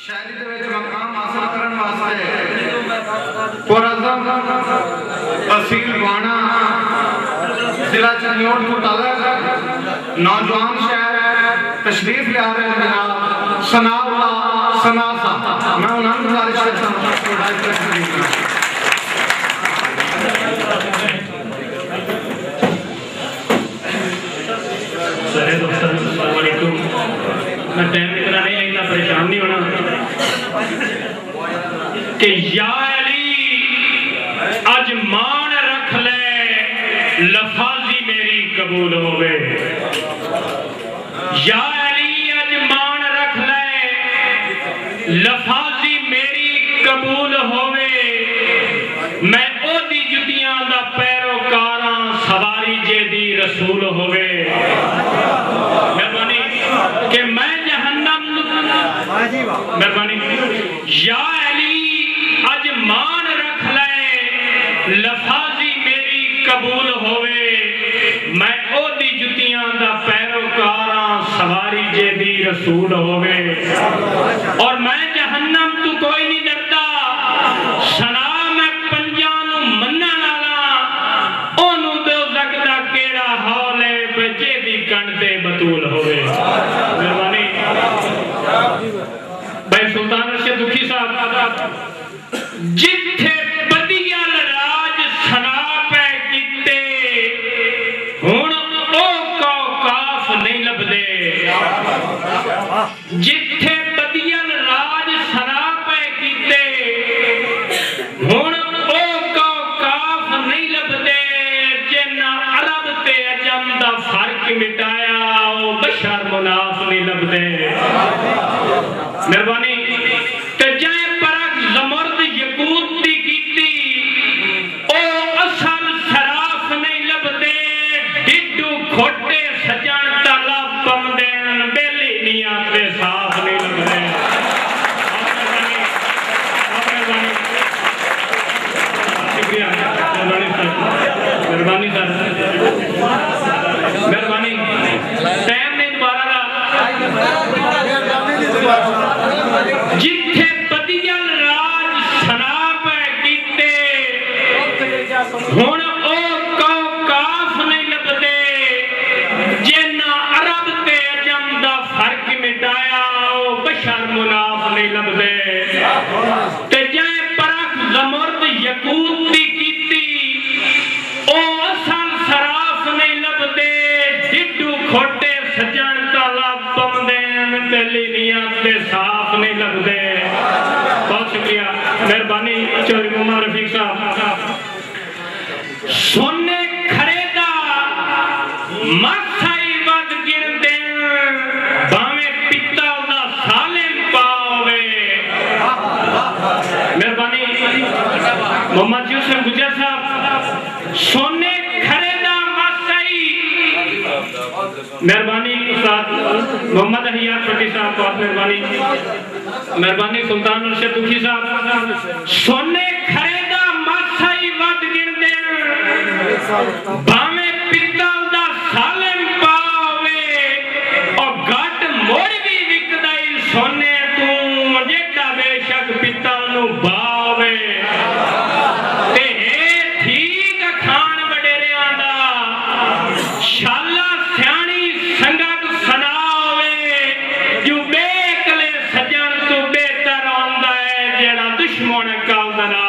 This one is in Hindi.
शायरी दे विच मकाम हासिल करन वास्ते पुरअज़म तहसील बाणा जिला चंदौड़ तो तालुक नौजवान शहर तशरीफ ले रहे हैं जनाब सनाउल्लाह सना साहब। मैं उन्हें गुजारिश करता हूं सारे दोस्तों अस्सलाम वालेकुम। मैं टाइम इतना नहीं है, इतना परेशान नहीं होना कि या अली अज मान रख ले लफाजी मेरी कबूल होवे। या अली अज मान रख ले लफाजी मेरी कबूल होवे। मैं ओदी जुतियां दा पैरोकारां सवारी जेदी रसूल होवे। मेहरबानी कि मैं जहन्नम मेहरबानी या अली अज मान रख ले लफाजी मेरी कबूल होवे। मैं ओदी जुतियां दा पैरोकारां सवारी जेदी रसूल होवे। और मैं जहन्नम तू कोई नहीं डरदा सना मैं पंजां नू मन्नण वाला ओनू दोज़ख दा केड़ा हौल है बजे दी कंड ते बतूल होवे। मेहरबानी भाई सुल्तान अर्शद दुखी साहब जिथे बदियल राज सना पै कीते हुण ओ काफ नहीं लभदे। जिथे बदियल राज सना पै कीते हुण ओ काफ नहीं लभदे। जिन्ना अरब ते अजम दा फर्क मिटाया ओ बशर मुनाफ नहीं लभदे। मेहरबानी ते जाए परख ज़मर्द यकूत दी कीती ओ असल सराफ नहीं लभदे। डिड्डू खोटे सजन ताला पमदेन बेली नियां ते साफ नहीं लभदे। शुक्रिया मेहरबानी सर मेहरबानी टाइम नहीं दोबारा जिथे बदियल राज सना पै कीते हुण ओ काफ नहीं लभदे। जिन्ना अरब ते अजम दा फर्क मिटाया ओ बशर मुनाफ नहीं लभदे। ते जाए परख ज़मर्द यकूत दी कीती ओ असल सराफ नहीं लभदे। डिड्डू खोटे सजन ताला पमदेन बेली नियां ते साफ नहीं लभदे। बहुत शुक्रिया मेहरबानी चौधरी मोहम्मद रफीक साहब। सोने खरेदा माथाई वध गिन देन भावें पिता दा सालिम पावे। मेहरबानी मोहम्मद यूसुफ गुजर साहब सोने खरेदा माथाई। मेहरबानी उस्ताद मोहम्मद अहियार पट्टी साहब बहुत मेहरबानी। मेहरबानी सुल्तान अर्शद दुखी साहब सोने खरेदा माथाई वध गिन देन भावें पिता दा सालिम पावे। और घट मोड़ भी विकदाई सोने तू जेड़ा बेशक पिता नू बावे। ते ठीक खान वडेरियां दा शाला सियाणी संगत सनावे। जो बेकले सजन तू बेहतर आंदा है जेड़ा दुश्मन कल दा